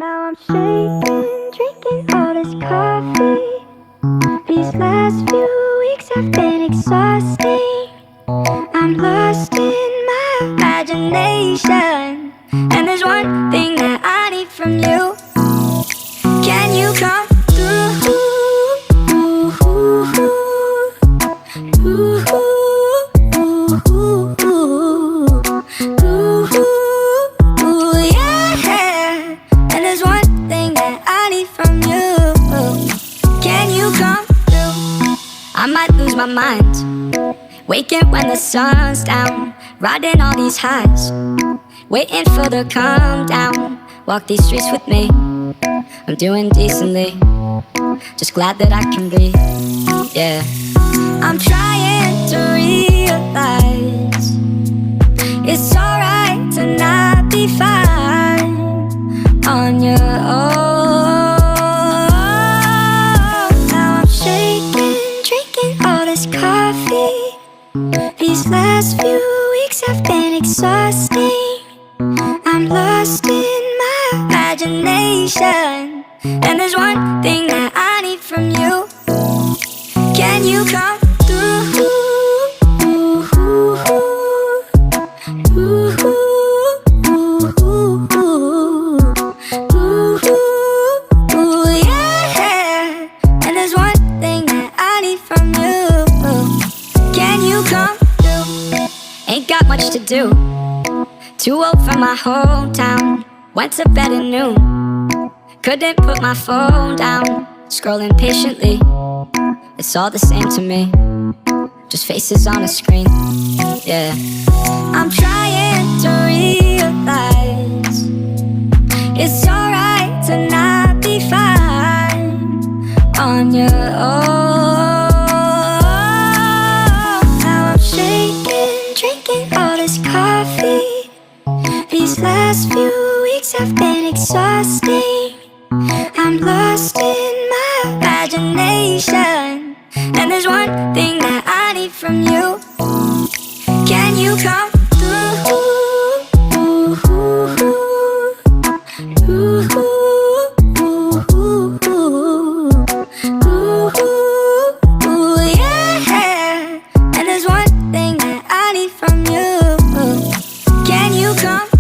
Now I'm shaking, drinking all this coffee. These last few weeks have been exhausting. I'm lost in my imagination, and there's one thing that I need from you. Can you come through? Yeah. And there's one thing that I need from you. Can you come through? I might lose my mind, waking when the sun's down, riding all these highs, waiting for the calm down. Walk these streets with me, I'm doing decently, just glad that I can breathe. Yeah, I'm trying to realize it's alright to not be fine on your own. Now I'm shaking, drinking all this coffee. These last few weeks have been exhausting. I'm lost in my imagination, and there's one thing that I need from you. Can you come through? Yeah. And there's one thing that I need from you. Can you come through? Ain't got much to do, too old for my hometown. Went to bed at noon, couldn't put my phone down. Scrolling patiently, it's all the same to me, just faces on a screen. Yeah, I'm trying to realize it's alright to not be fine on your own. Now I'm shaking, drinking all this coffee. These last few weeks have been exhausting. I'm lost in my imagination, and there's one thing that I need from you. Can you come through? Yeah. And there's one thing that I need from you. Can you come through?